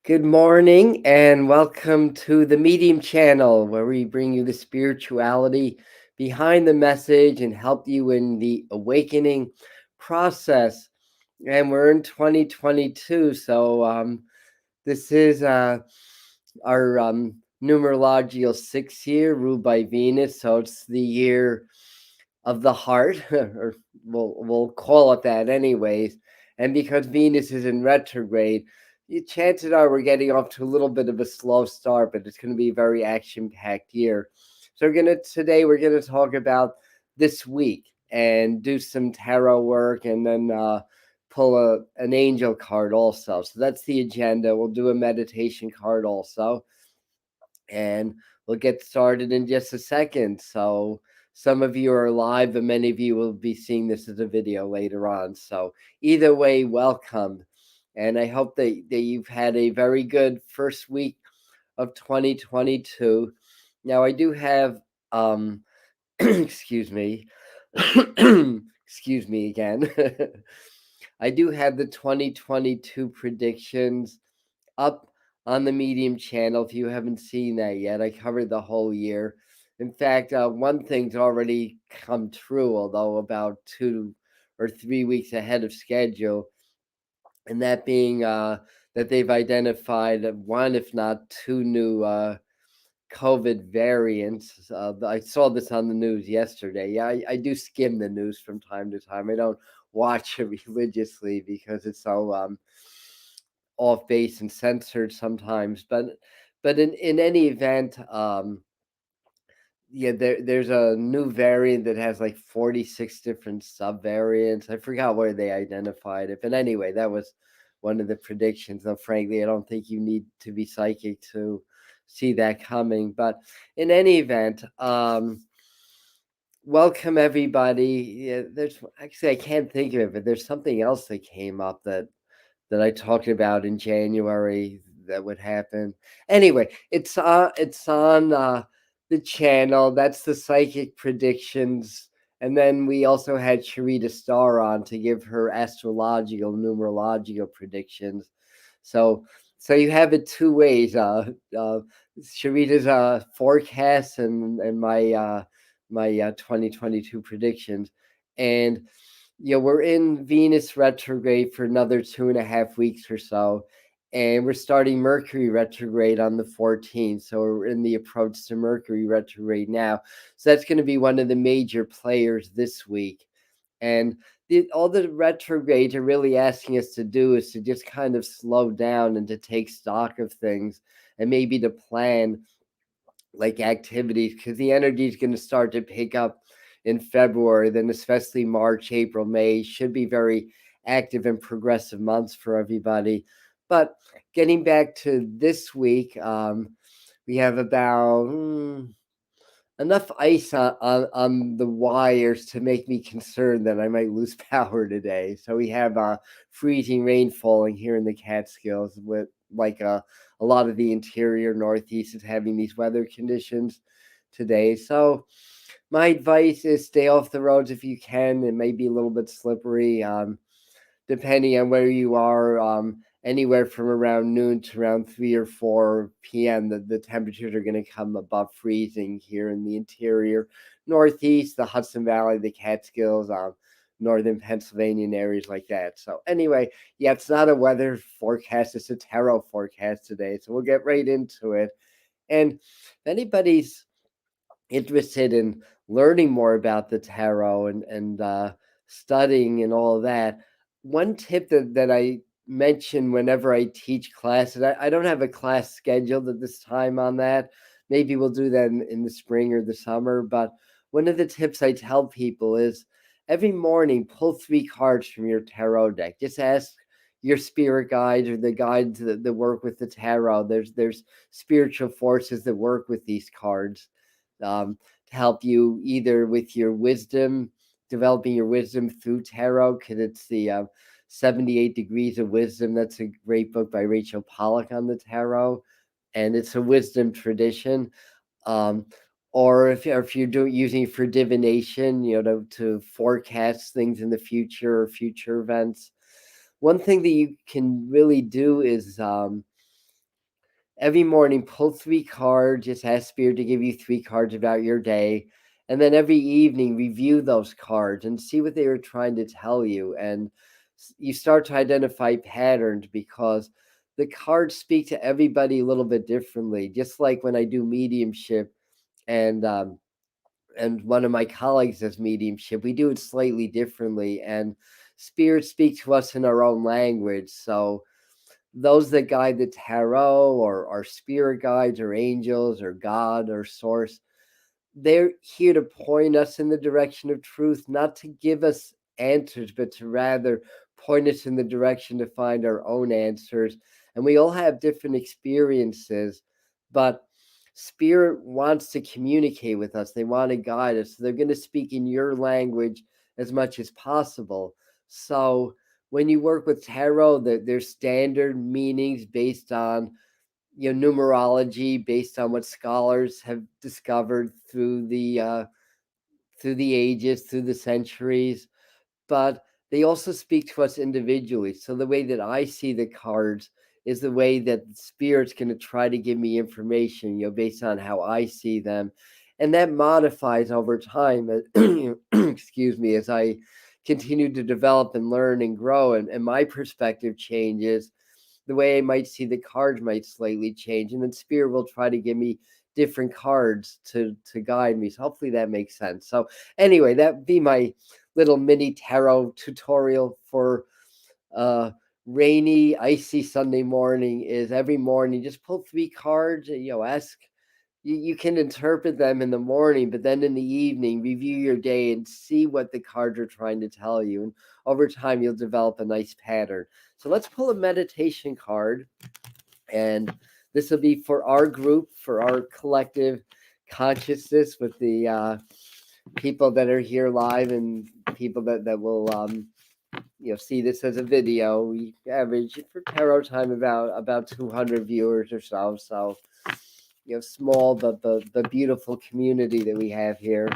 Good morning and welcome to the Medium channel where we bring you the spirituality behind the message and help you in the awakening process. And we're in 2022, so this is our numerological 6 year ruled by Venus. So it's the year of the heart, or we'll call it that anyways. And because Venus is in retrograde, chances are we're getting off to a little bit of a slow start, but it's going to be a very action-packed year. So we're gonna talk about this week and do some tarot work, and then pull an angel card also. So that's the agenda. We'll do a meditation card also, and we'll get started in just a second. So some of you are live, but many of you will be seeing this as a video later on. So either way, welcome. And I hope that you've had a very good first week of 2022. Now I do have excuse me. Excuse me again. I do have the 2022 predictions up on the Medium channel. If you haven't seen that yet, I covered the whole year. In fact, one thing's already come true, although about 2 or 3 weeks ahead of schedule, and that being that they've identified one, if not two, new COVID variants. I saw this on the news yesterday. Yeah, I do skim the news from time to time. I don't watch it religiously because it's so off base and censored sometimes. But in any event, yeah, there's a new variant that has like 46 different subvariants. I forgot where they identified it, but anyway, that was one of the predictions. Though frankly, I don't think you need to be psychic to see that coming. But in any event, welcome everybody. Yeah, there's actually I can't think of it, but there's something else that came up that I talked about in January that would happen. Anyway, it's on the channel. That's the psychic predictions. And then we also had Sharita Starr on to give her astrological, numerological predictions. So so you have it two ways. Sharita's forecast and my 2022 predictions. And we're in Venus retrograde for another 2.5 weeks or so. And we're starting Mercury retrograde on the 14th. So we're in the approach to Mercury retrograde now. So that's going to be one of the major players this week. And all the retrogrades are really asking us to do is to just kind of slow down and to take stock of things and maybe to plan like activities, because the energy is going to start to pick up in February, then especially March, April, May should be very active and progressive months for everybody. But getting back to this week, we have about enough ice on the wires to make me concerned that I might lose power today. So we have freezing rain falling here in the Catskills, with like a lot of the interior Northeast is having these weather conditions today. So my advice is stay off the roads if you can. It may be a little bit slippery, depending on where you are. Anywhere from around noon to around 3 or 4 p.m., the temperatures are going to come above freezing here in the interior Northeast, the Hudson Valley, the Catskills, northern Pennsylvania, and areas like that. So anyway, yeah, it's not a weather forecast, it's a tarot forecast today. So we'll get right into it. And if anybody's interested in learning more about the tarot and studying and all of that, one tip that I mention whenever I teach classes, I don't have a class scheduled at this time on that. Maybe we'll do that in the spring or the summer. But one of the tips I tell people is every morning pull 3 cards from your tarot deck. Just ask your spirit guides or the guides that work with the tarot. There's spiritual forces that work with these cards, to help you either with your wisdom, developing your wisdom through tarot, because it's the 78 Degrees of Wisdom. That's a great book by Rachel Pollack on the tarot, and it's a wisdom tradition. Um, or if you're using it for divination, to forecast things in the future or future events. One thing that you can really do is every morning pull 3 cards. Just ask Spirit to give you 3 cards about your day. And then every evening review those cards and see what they were trying to tell you. And you start to identify patterns, because the cards speak to everybody a little bit differently. Just like when I do mediumship, and one of my colleagues does mediumship, we do it slightly differently, and spirits speak to us in our own language. So those that guide the tarot, or our spirit guides, or angels, or God, or source, they're here to point us in the direction of truth, not to give us answers, but to rather point us in the direction to find our own answers. And we all have different experiences, but Spirit wants to communicate with us. They want to guide us. So they're going to speak in your language as much as possible. So when you work with tarot, there's standard meanings based on numerology, based on what scholars have discovered through the ages, through the centuries. But they also speak to us individually. So the way that I see the cards is the way that the spirit's going to try to give me information, based on how I see them. And that modifies over time, excuse me, as I continue to develop and learn and grow, and my perspective changes. The way I might see the cards might slightly change, and then Spirit will try to give me different cards to guide me. So hopefully that makes sense. So anyway, that'd be my little mini tarot tutorial for rainy, icy Sunday morning. Is every morning just pull 3 cards, ask. You can interpret them in the morning, but then in the evening, review your day and see what the cards are trying to tell you. And over time, you'll develop a nice pattern. So let's pull a meditation card. And this will be for our group, for our collective consciousness, with the people that are here live, and people that will see this as a video. We average for tarot time about 200 viewers or so. So small but beautiful community that we have here.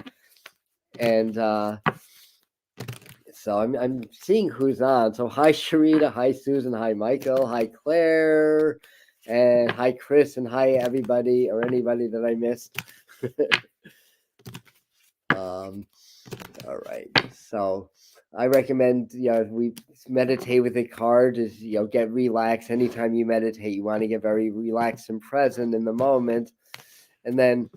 And so I'm seeing who's on. So hi Sharita, hi Susan, hi Michael, hi Claire, and hi Chris, and hi everybody, or anybody that I missed. All right. So I recommend we meditate with a card. Is get relaxed. Anytime you meditate, you want to get very relaxed and present in the moment. And then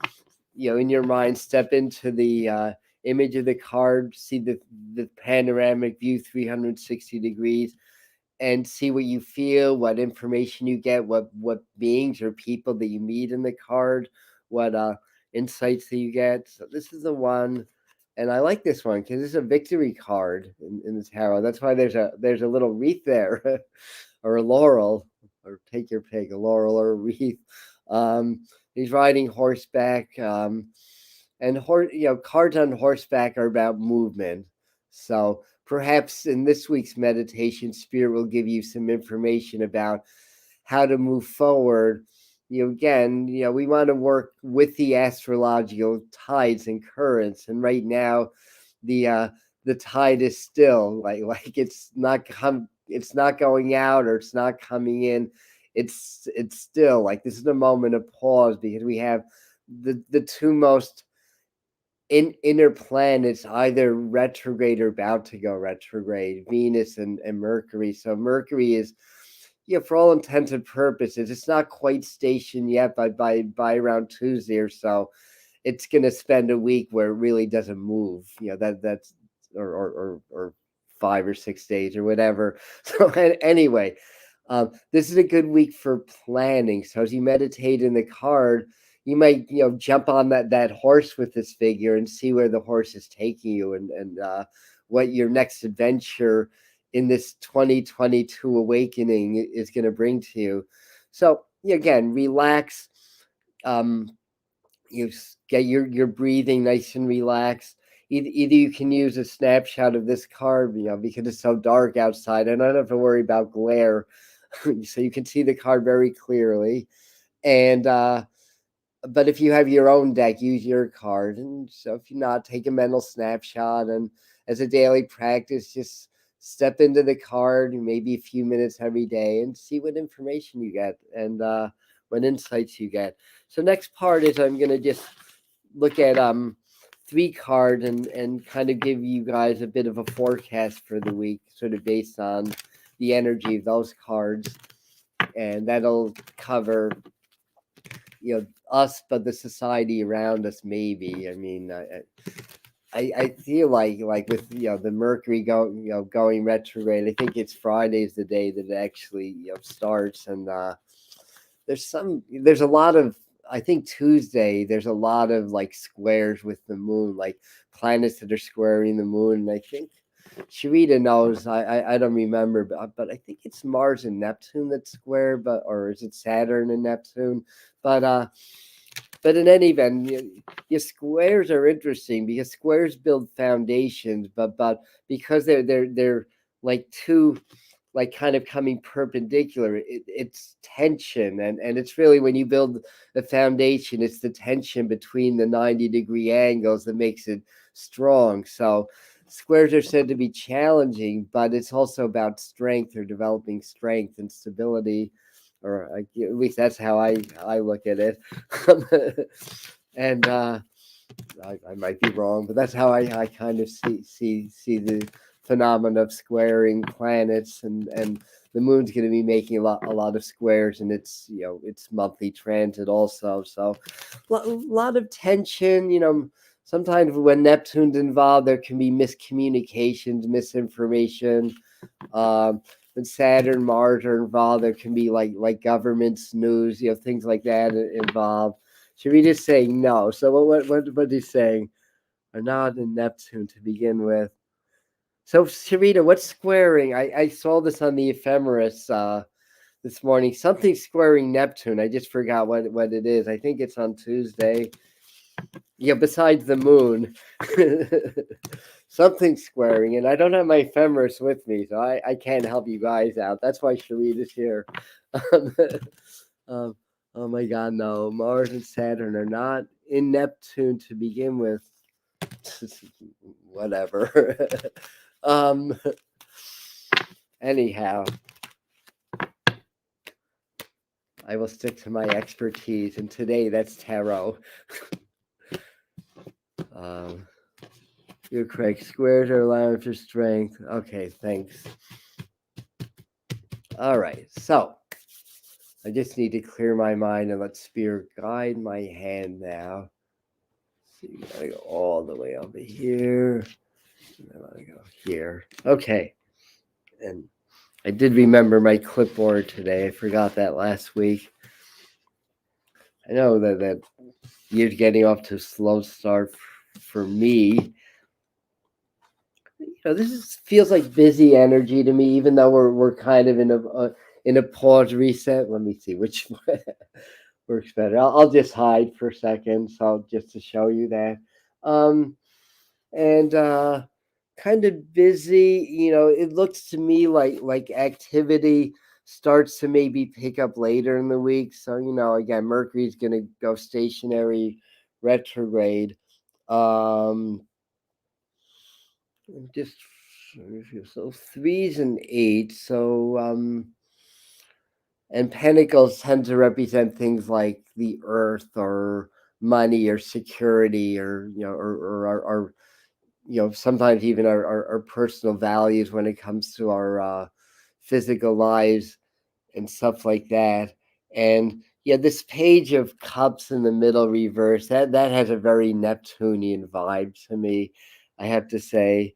in your mind, step into the image of the card, see the panoramic view 360 degrees, and see what you feel, what information you get, what beings or people that you meet in the card, what insights that you get. So this is the one, and I like this one because it's a victory card in the tarot. That's why there's a little wreath there, or a laurel, or take your pick, a laurel or a wreath. He's riding horseback, and cards on horseback are about movement. So perhaps in this week's meditation, Spirit will give you some information about how to move forward. Again, we want to work with the astrological tides and currents, and right now, the tide is still like it's not going out, or it's not coming in. It's still like this is a moment of pause, because we have the two most inner planets either retrograde or about to go retrograde, Venus and Mercury. So Mercury is, for all intents and purposes, it's not quite stationed yet, but by around Tuesday or so, it's going to spend a week where it really doesn't move. That's or 5 or 6 days or whatever. So anyway, this is a good week for planning. So as you meditate in the card, you might jump on that horse with this figure and see where the horse is taking you, and what your next adventure in this 2022 awakening is going to bring to you. So again, relax. You get your breathing nice and relaxed. Either you can use a snapshot of this card, because it's so dark outside, and I don't have to worry about glare, so you can see the card very clearly. And but if you have your own deck, use your card. And so if you're not, take a mental snapshot, and as a daily practice, just step into the card maybe a few minutes every day and see what information you get. And what insights you get. So next part is I'm going to just look at 3 cards and kind of give you guys a bit of a forecast for the week, sort of based on the energy of those cards, and that'll cover us, but the society around us. Maybe, I mean, I feel like with the Mercury going retrograde. I think it's Friday's the day that it actually starts, and there's a lot of, I think Tuesday there's a lot of like squares with the moon, like planets that are squaring the moon. And I think Sharita knows. I don't remember, but I think it's Mars and Neptune that's square, or is it Saturn and Neptune? But in any event, your squares are interesting because squares build foundations, but because they're like two, like kind of coming perpendicular, it's tension, and it's really, when you build a foundation, it's the tension between the 90-degree angles that makes it strong. So squares are said to be challenging, but it's also about strength, or developing strength and stability, or at least that's how I look at it. And I might be wrong, but that's how I kind of see the phenomenon of squaring planets, and the moon's going to be making a lot of squares, and it's it's monthly transit also. So a lot of tension. Sometimes when Neptune's involved, there can be miscommunications, misinformation. When Saturn, Mars are involved, there can be like governments, news, things like that involved. Should we just say no? So what he's saying? Are not in Neptune to begin with. So Sharita, what's squaring? I saw this on the ephemeris this morning. Something squaring Neptune. I just forgot what it is. I think it's on Tuesday. Yeah, besides the moon. Something squaring, and I don't have my ephemeris with me, so I can't help you guys out. That's why Sharita's here. um, oh my God, no. Mars and Saturn are not in Neptune to begin with. Whatever. Anyhow, I will stick to my expertise, and today that's tarot. You're correct. Squares are allowing for strength. Okay, thanks. All right, so I just need to clear my mind and let Spirit guide my hand now. So you gotta go all the way over here. And then I go here. Okay. And I did remember my clipboard today. I forgot that last week. I know that you're getting off to a slow start for me. This feels like busy energy to me, even though we're kind of in a pause reset. Let me see which works better. I'll just hide for a second, so just to show you that. And kind of busy. It looks to me like activity starts to maybe pick up later in the week. So again, Mercury's going to go stationary, retrograde. Just so 3s and 8s. So and pentacles tend to represent things like the earth, or money, or security, or our sometimes even our personal values when it comes to our physical lives and stuff like that. And this Page of Cups in the middle reverse, that has a very Neptunian vibe to me, I have to say.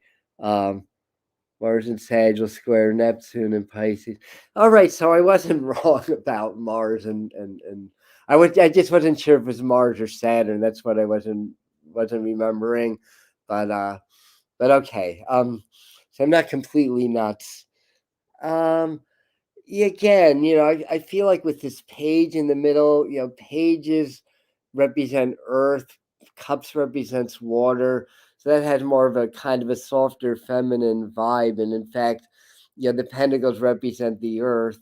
Mars and Sag will square Neptune and Pisces. All right, so I wasn't wrong about Mars, and I just wasn't sure if it was Mars or Saturn. That's what I wasn't remembering, but okay. So I'm not completely nuts. Again, I feel like with this page in the middle, pages represent earth, cups represents water. So that has more of a kind of a softer feminine vibe. And in fact, the pentacles represent the earth.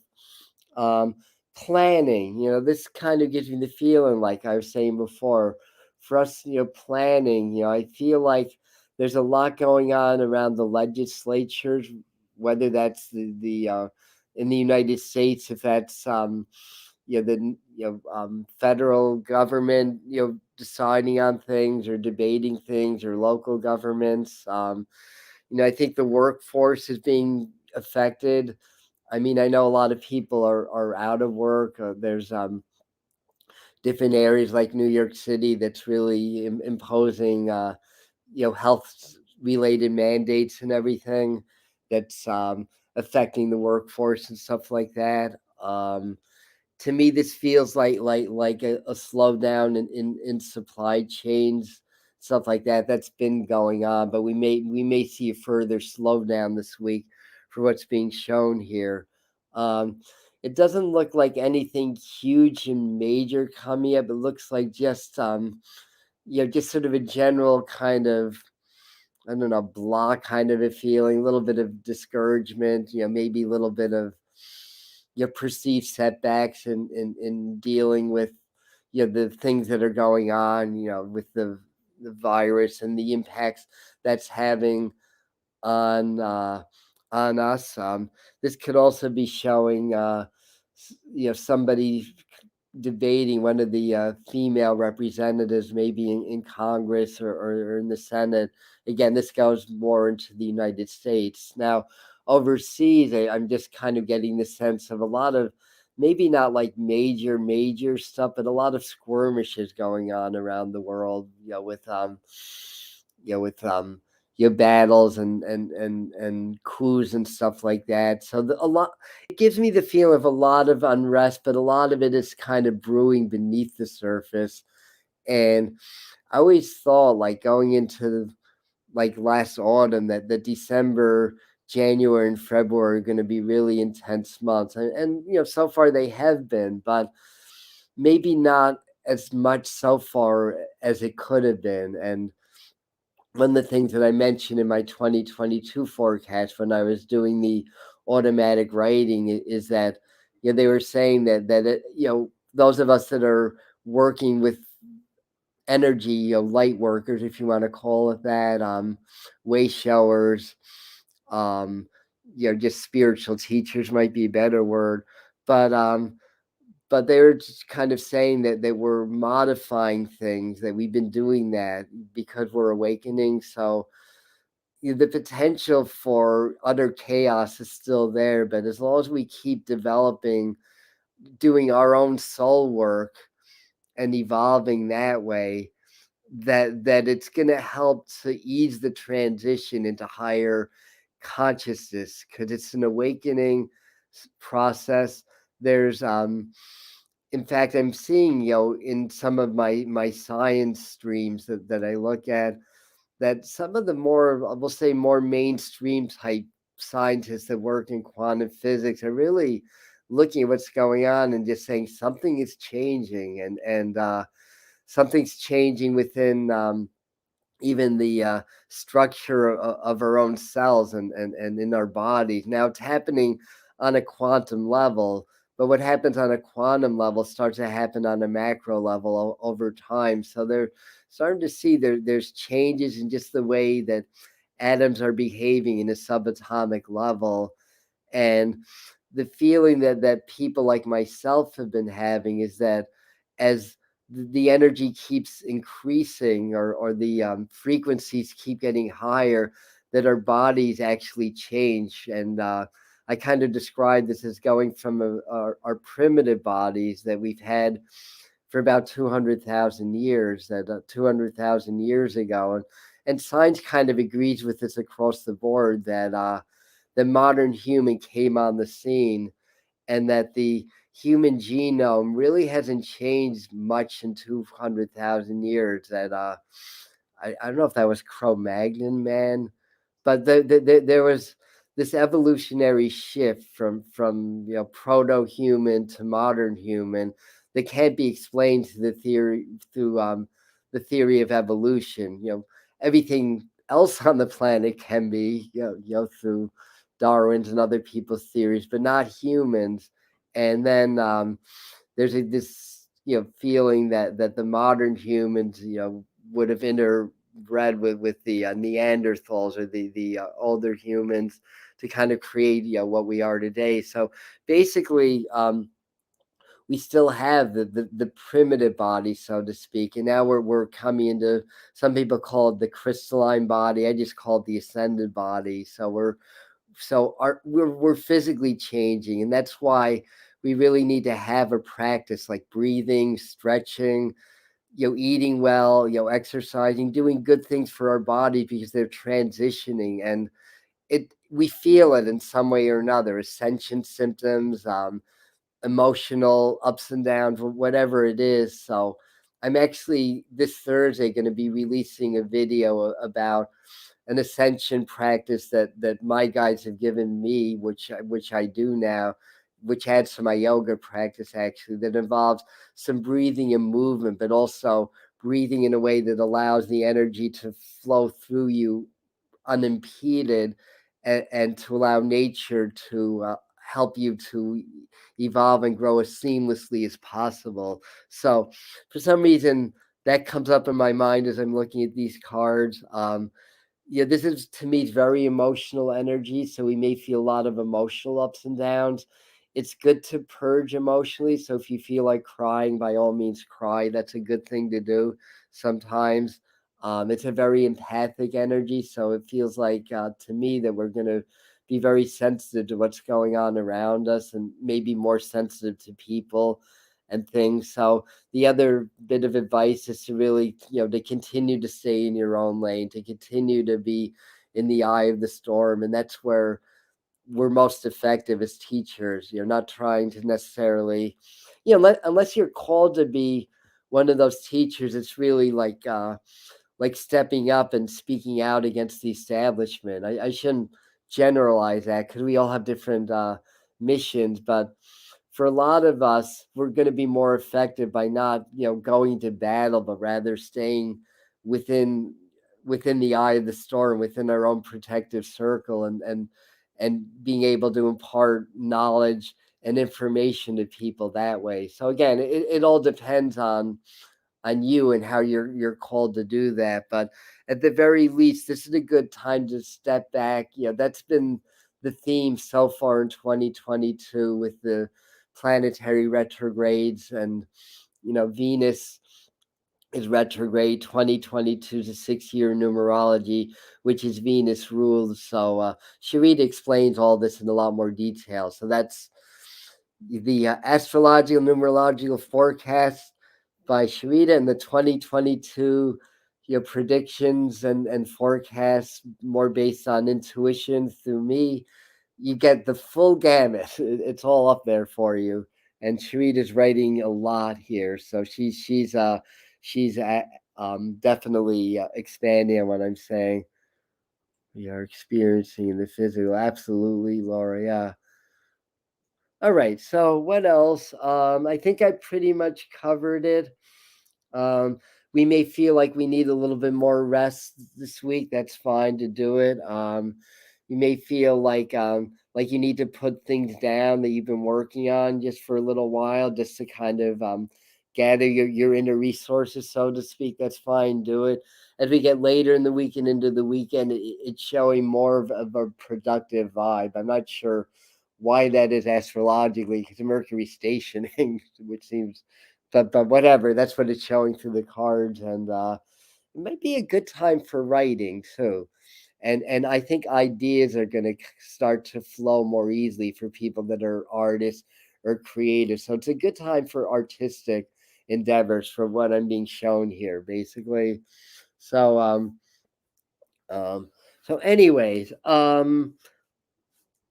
Planning, this kind of gives me the feeling, like I was saying before, for us, planning, I feel like there's a lot going on around the legislatures, whether that's the in the United States, if that's federal government, deciding on things or debating things, or local governments. I think the workforce is being affected. I mean, I know a lot of people are out of work. There's different areas like New York City that's really imposing, health related mandates and everything that's affecting the workforce and stuff like that. To me, this feels like a slowdown in supply chains, stuff like that. That's been going on, but we may see a further slowdown this week for what's being shown here. Um, it doesn't look like anything huge and major coming up. It looks like just sort of a general kind of, I don't know, block kind of a feeling, a little bit of discouragement, maybe a little bit of your perceived setbacks in dealing with the things that are going on, with the virus and the impacts that's having on us. This could also be showing somebody debating, one of the female representatives, maybe in Congress or in the Senate. Again, this goes more into the United States. Now, overseas, I'm just kind of getting the sense of a lot of, maybe not like major stuff, but a lot of skirmishes going on around the world, with battles and coups and stuff like that. So a lot, it gives me the feel of a lot of unrest, but a lot of it is kind of brewing beneath the surface. And I always thought, like, going into like last autumn, that the December, January, and February are going to be really intense months, and so far they have been, but maybe not as much so far as it could have been. And one of the things that I mentioned in my 2022 forecast when I was doing the automatic writing is that they were saying that those of us that are working with energy, light workers, if you want to call it that, way showers, um, just spiritual teachers might be a better word, but they were just kind of saying that we're modifying things, that we've been doing that because we're awakening. So the potential for utter chaos is still there, but as long as we keep developing, doing our own soul work and evolving that way, that it's going to help to ease the transition into higher consciousness, because it's an awakening process. There's in fact, I'm seeing, in some of my science streams that I look at, that some of the more, I will say, more mainstream type scientists that work in quantum physics are really looking at what's going on and just saying something is changing, and something's changing within even the structure of our own cells and in our bodies. Now it's happening on a quantum level, but what happens on a quantum level starts to happen on a macro level over time. So they're starting to see there's changes in just the way that atoms are behaving in a subatomic level. And the feeling that people like myself have been having is that as the energy keeps increasing, or the frequencies keep getting higher, that our bodies actually change. And I kind of describe this as going from our primitive bodies that we've had for about 200,000 years, that 200,000 years ago. And science kind of agrees with this across the board, that the modern human came on the scene, and that the human genome really hasn't changed much in 200,000 years. That I don't know if that was Cro-Magnon man, but there was this evolutionary shift from proto-human to modern human that can't be explained to through the theory of evolution. Everything else on the planet can be, through Darwin's and other people's theories, but not humans. And then there's this feeling that the modern humans would have interbred with the Neanderthals, or the older humans, to kind of create what we are today. So basically, we still have the primitive body, so to speak, and now we're coming into, some people call it the crystalline body. I just call it the ascended body. So we're physically changing, and that's why we really need to have a practice like breathing, stretching, eating well, exercising, doing good things for our body, because they're transitioning, and we feel it in some way or another. Ascension symptoms, emotional ups and downs, whatever it is. So I'm actually this Thursday going to be releasing a video about an ascension practice that my guides have given me, which I do now, which adds to my yoga practice, actually, that involves some breathing and movement, but also breathing in a way that allows the energy to flow through you unimpeded, and to allow nature to help you to evolve and grow as seamlessly as possible. So for some reason that comes up in my mind as I'm looking at these cards. Yeah, this is, to me, very emotional energy. So we may feel a lot of emotional ups and downs. It's good to purge emotionally. So if you feel like crying, by all means, cry. That's a good thing to do sometimes. It's a very empathic energy. So it feels like, to me, that we're going to be very sensitive to what's going on around us, and maybe more sensitive to people and things. So the other bit of advice is to really, to continue to stay in your own lane, to continue to be in the eye of the storm. And that's where we're most effective as teachers. You're not trying to necessarily, unless you're called to be one of those teachers. It's really like stepping up and speaking out against the establishment. I shouldn't generalize that, because we all have different missions, but for a lot of us, we're going to be more effective by not, going to battle, but rather staying within within the eye of the storm, within our own protective circle, and being able to impart knowledge and information to people that way. So again, it all depends on you and how you're called to do that. But at the very least, this is a good time to step back. That's been the theme so far in 2022, with the planetary retrogrades. And Venus is retrograde. 2022 is a 6-year numerology, which is Venus ruled. So Sharita explains all this in a lot more detail. So that's the astrological numerological forecast by Sharita, and the 2022 predictions and forecasts, more based on intuition through me. You get the full gamut. It's all up there for you. And Sharita's writing a lot here, so she's definitely expanding on what I'm saying. We are experiencing the physical. Absolutely, Laura. Yeah. All right. So what else? I think I pretty much covered it. Um, we may feel like we need a little bit more rest this week. That's fine to do it. You may feel like you need to put things down that you've been working on just for a little while, just to kind of gather your inner resources, so to speak. That's fine. Do it. As we get later in the week and into the weekend, it's showing more of a productive vibe. I'm not sure why that is astrologically, because Mercury stationing, which seems, but whatever. That's what it's showing through the cards, and it might be a good time for writing too. And I think ideas are going to start to flow more easily for people that are artists or creative. So it's a good time for artistic endeavors, for what I'm being shown here, basically. So um so anyways,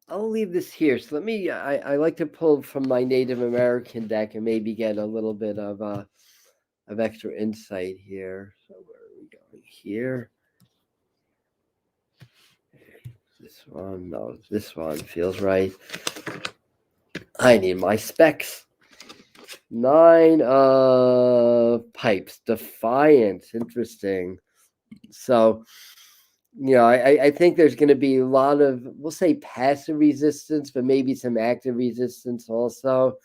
I'll leave this here. So let me. I like to pull from my Native American deck and maybe get a little bit of extra insight here. So where are we going here? This one, no, this one feels right. I need my specs. 9 of pipes, defiance. Interesting. So I think there's going to be a lot of, we'll say, passive resistance, but maybe some active resistance also.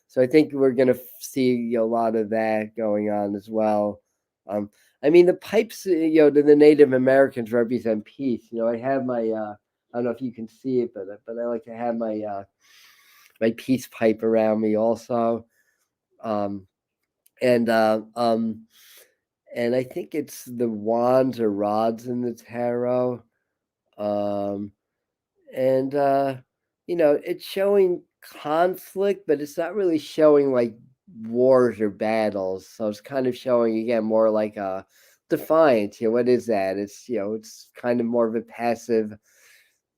So I think we're going to see a lot of that going on as well. I mean, the pipes, to the Native Americans represent peace. I have my, I don't know if you can see it, but I like to have my my peace pipe around me also. Um, and and I think it's the wands or rods in the tarot. Um, and it's showing conflict, but it's not really showing like wars or battles. So it's kind of showing again more like a defiance. What is that? It's kind of more of a passive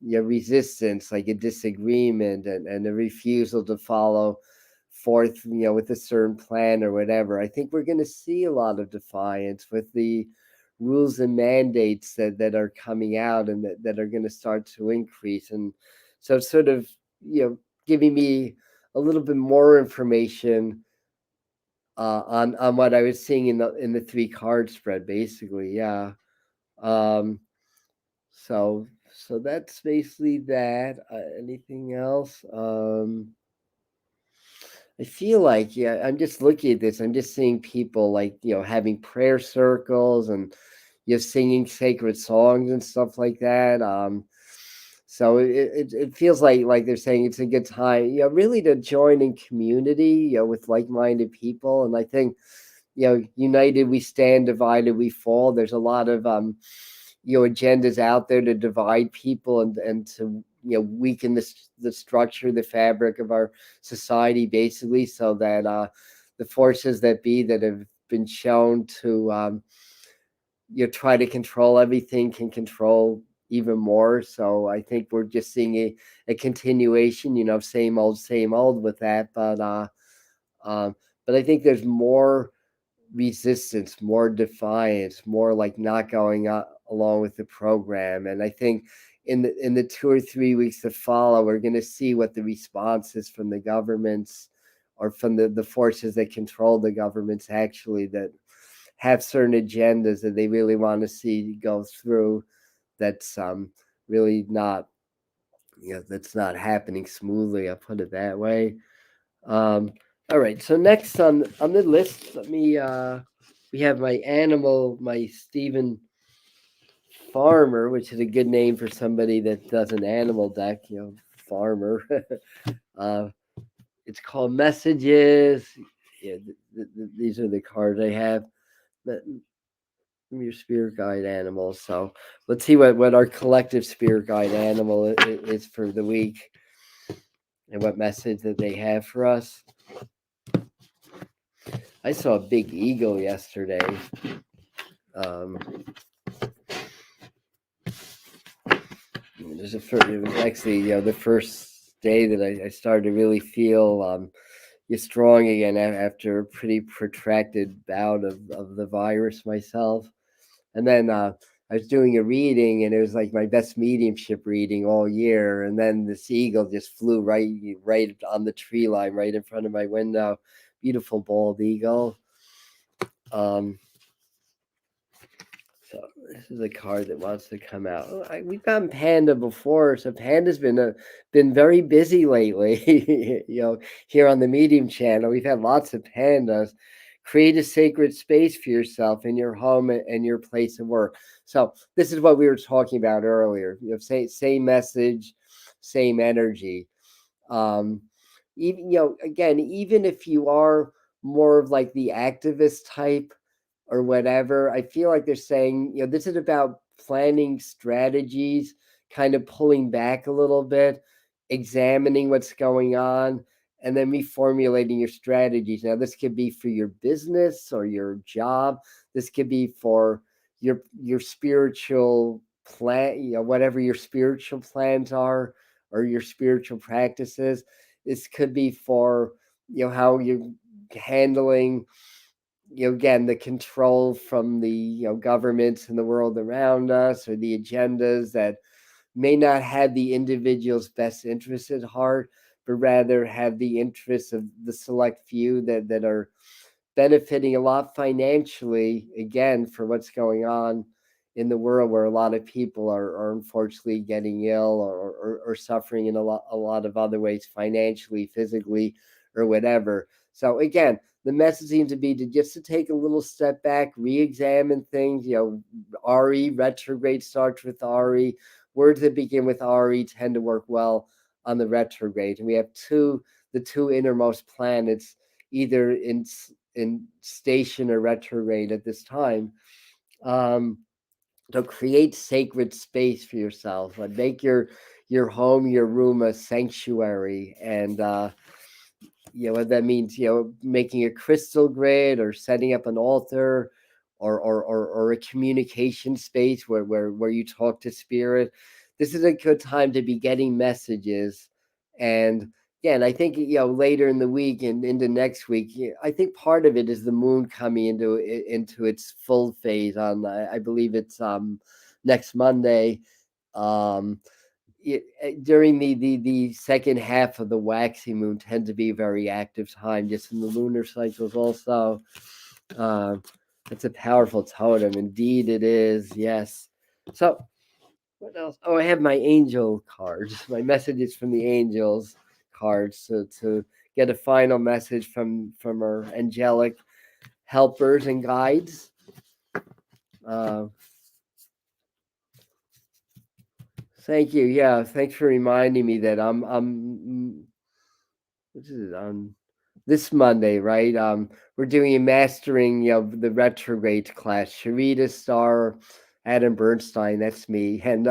resistance, like a disagreement and a refusal to follow forth, with a certain plan or whatever. I think we're going to see a lot of defiance with the rules and mandates that are coming out and that are going to start to increase. And so it's sort of, giving me a little bit more information on what I was seeing in the three card spread, basically. Yeah. Um, so that's basically that. Anything else? I feel like, yeah, I'm just looking at this. I'm just seeing people like, having prayer circles and singing sacred songs and stuff like that. So it feels like they're saying it's a good time, really to join in community, with like-minded people. And I think, united we stand, divided we fall. There's a lot of agendas out there to divide people and to weaken the structure, the fabric of our society, basically, so that the forces that be that have been shown to try to control everything can control even more. So I think we're just seeing a continuation, of same old with that. Um, but I think there's more resistance, more defiance, more like not going along with the program. And I think in the 2 or 3 weeks to follow, we're going to see what the response is from the governments or from the forces that control the governments, actually, that have certain agendas that they really want to see go through. That's really not, that's not happening smoothly. I'll put it that way. All right. So next on the list, let me. We have my animal, my Stephen Farmer, which is a good name for somebody that does an animal deck. Farmer. uh, it's called Messages. Yeah, these are the cards I have. But your spirit guide animals. So let's see what our collective spirit guide animal is for the week and what message that they have for us. I saw a big eagle yesterday. It was actually the first day that I started to really feel strong again after a pretty protracted bout of the virus myself. And then I was doing a reading, and it was like my best mediumship reading all year. And then this eagle just flew right on the tree line, right in front of my window. Beautiful bald eagle. So this is a card that wants to come out. We've gotten Panda before, so Panda's been very busy lately. Here on the Medium channel, we've had lots of pandas. Create a sacred space for yourself in your home and your place of work. So this is what we were talking about earlier. Same message, same energy. Even again, even if you are more of like the activist type or whatever, I feel like they're saying, this is about planning strategies, kind of pulling back a little bit, examining what's going on, and then reformulating your strategies. Now, this could be for your business or your job. This could be for your spiritual plan, whatever your spiritual plans are or your spiritual practices. This could be for, how you're handling, again, the control from the governments and the world around us, or the agendas that may not have the individual's best interests at heart, but rather have the interests of the select few that are benefiting a lot financially, again, for what's going on in the world, where a lot of people are unfortunately getting ill or suffering in a lot of other ways, financially, physically, or whatever. So again, the message seems to be to take a little step back, re-examine things. RE retrograde starts with RE. Words that begin with RE tend to work well on the retrograde. And we have the two innermost planets either in station or retrograde at this time. Um, so create sacred space for yourself. Like make your home, your room a sanctuary, and what that means, making a crystal grid or setting up an altar, or a communication space where you talk to spirit. This is a good time to be getting messages. And again, I think later in the week and into next week, I think part of it is the moon coming into its full phase on, I believe it's next Monday. um During the second half of the waxing moon tend to be a very active time, just in the lunar cycles also. uh, it's a powerful totem, indeed it is, yes. So what else? Oh, I have my angel cards, my messages from the angels cards, to get a final message from our angelic helpers and guides. uh, Thank you. Yeah, thanks for reminding me that I'm what is it, on this Monday, right? We're doing a mastering the retrograde class. Sharita Star, Adam Bernstein, that's me, and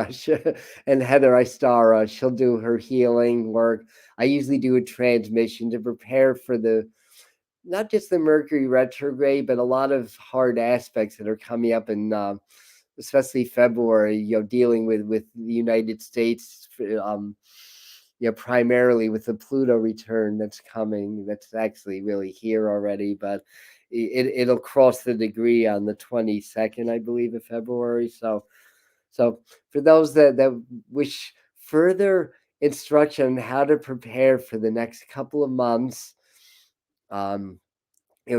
and Heather Istara, she'll do her healing work. I usually do a transmission to prepare for the not just the Mercury retrograde, but a lot of hard aspects that are coming up in especially February, dealing with the United States, primarily with the Pluto return that's coming. That's actually really here already, but it'll cross the degree on the 22nd, I believe, of February. So for those that wish further instruction on how to prepare for the next couple of months, um,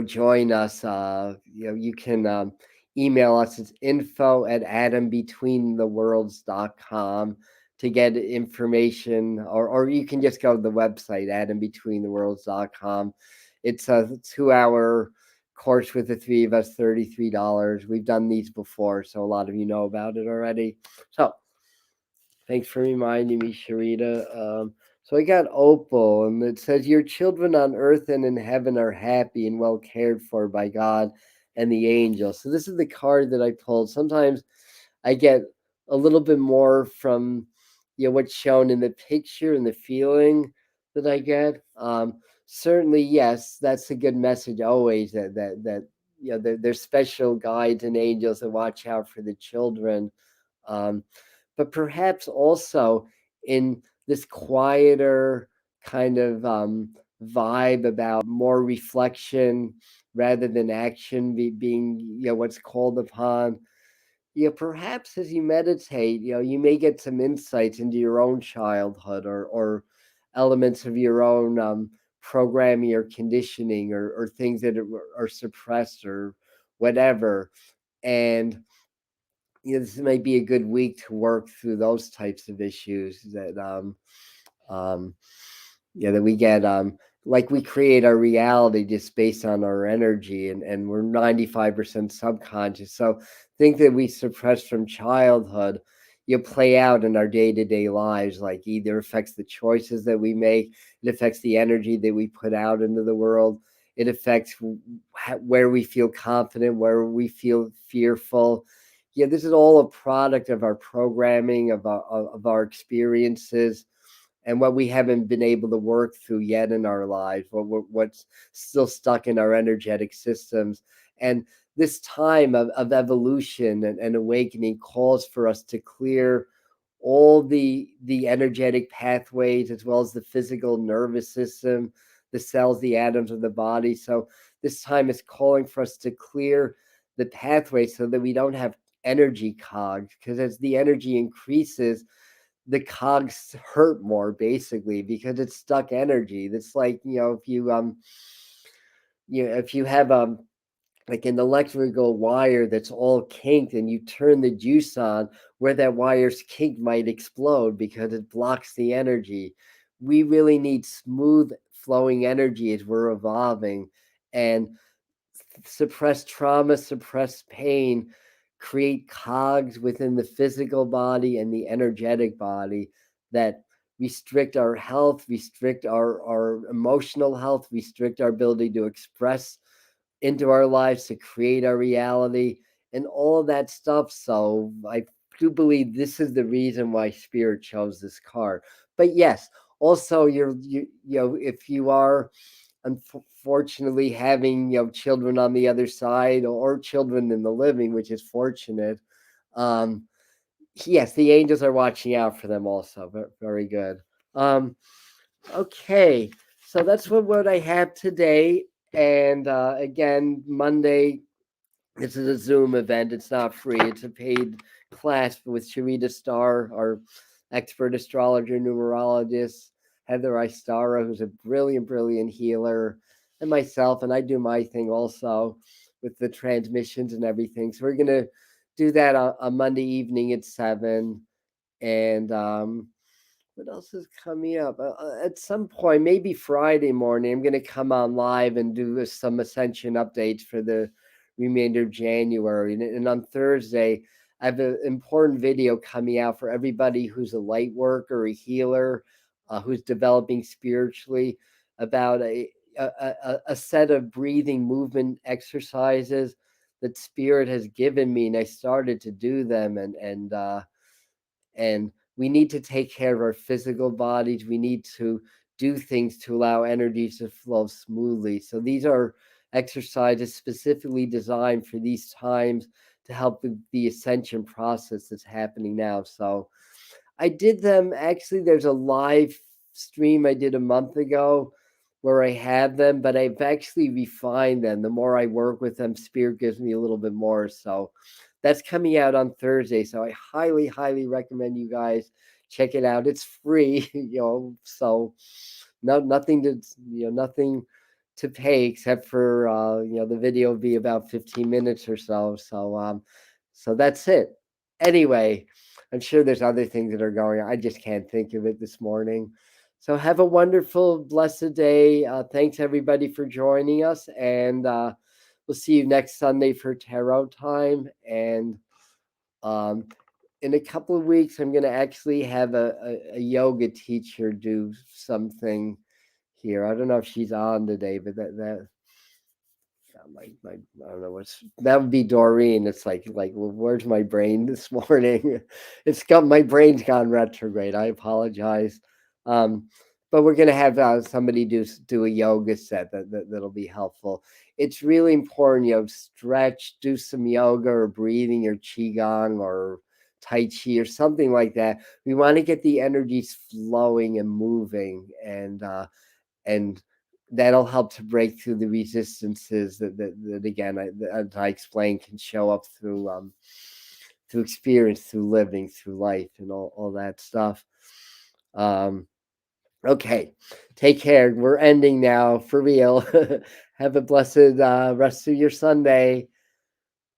join us. You can email us. It's info@atombetweentheworlds.com to get information, or you can just go to the website, atombetweentheworlds.com. It's a 2-hour course with the three of us, $33. We've done these before, so a lot of you know about it already. So thanks for reminding me, Sharita. So I got Opal, and it says, "Your children on earth and in heaven are happy and well cared for by God and the angels." So this is the card that I pulled. Sometimes I get a little bit more from what's shown in the picture and the feeling that I get. Certainly, yes, that's a good message always. That there's special guides and angels that watch out for the children. Um, but perhaps also in this quieter kind of vibe about more reflection rather than action being what's called upon. Perhaps as you meditate, you may get some insights into your own childhood, or elements of your own programming or conditioning, or things that are suppressed or whatever. And this might be a good week to work through those types of issues um, that we get. Like we create our reality just based on our energy, and we're 95% subconscious. So think that we suppress from childhood, you play out in our day-to-day lives, like either affects the choices that we make, it affects the energy that we put out into the world, it affects where we feel confident, where we feel fearful. This is all a product of our programming, of our experiences, and what we haven't been able to work through yet in our lives, what's still stuck in our energetic systems. And this time of evolution and awakening calls for us to clear all the energetic pathways, as well as the physical nervous system, the cells, the atoms of the body. So this time is calling for us to clear the pathway so that we don't have energy cogs, because as the energy increases, the cogs hurt more, basically, because it's stuck energy. That's like, if you have like an electrical wire that's all kinked, and you turn the juice on, where that wire's kinked might explode because it blocks the energy. We really need smooth flowing energy as we're evolving. And suppress trauma, suppress pain, create cogs within the physical body and the energetic body that restrict our health, restrict our emotional health, restrict our ability to express into our lives, to create our reality, and all of that stuff. So I do believe this is the reason why Spirit chose this card. But yes, also if you are unfortunately having children on the other side, or children in the living, which is fortunate. Um, yes, the angels are watching out for them also. Very good. Um, okay, so that's what I have today. And again, Monday, this is a Zoom event. It's not free. It's a paid class with Sharita Starr, our expert astrologer, numerologist, Heather Istara, who's a brilliant, brilliant healer, and myself. And I do my thing also with the transmissions and everything. So we're going to do that on Monday evening at 7. And what else is coming up? At some point, maybe Friday morning, I'm going to come on live and do some Ascension updates for the remainder of January. And on Thursday, I have an important video coming out for everybody who's a light worker, a healer, who's developing spiritually, about a set of breathing movement exercises that Spirit has given me. And I started to do them, and we need to take care of our physical bodies. We need to do things to allow energy to flow smoothly. So these are exercises specifically designed for these times to help the ascension process that's happening now. So I did them. Actually, there's a live stream I did a month ago where I have them, but I've actually refined them. The more I work with them, Spirit gives me a little bit more. So that's coming out on Thursday. So I highly, highly recommend you guys check it out. It's free, so nothing to, nothing to pay except for, the video will be about 15 minutes or so. So that's it. Anyway, I'm sure there's other things that are going on. I just can't think of it this morning. So have a wonderful, blessed day. Thanks everybody for joining us, and we'll see you next Sunday for tarot time. And um, in a couple of weeks, I'm going to actually have a yoga teacher do something here. I don't know if she's on today, but that my I don't know what's that would be Doreen. It's like well, where's my brain this morning? It's got my brain's gone retrograde. I apologize. Um, but we're gonna have somebody do a yoga set that'll be helpful. It's really important, stretch, do some yoga or breathing or qigong or tai chi or something like that. We want to get the energies flowing and moving, and that'll help to break through the resistances that again, as I explained, can show up through experience, through living, through life, and all that stuff. Okay, take care. We're ending now for real. Have a blessed rest of your Sunday.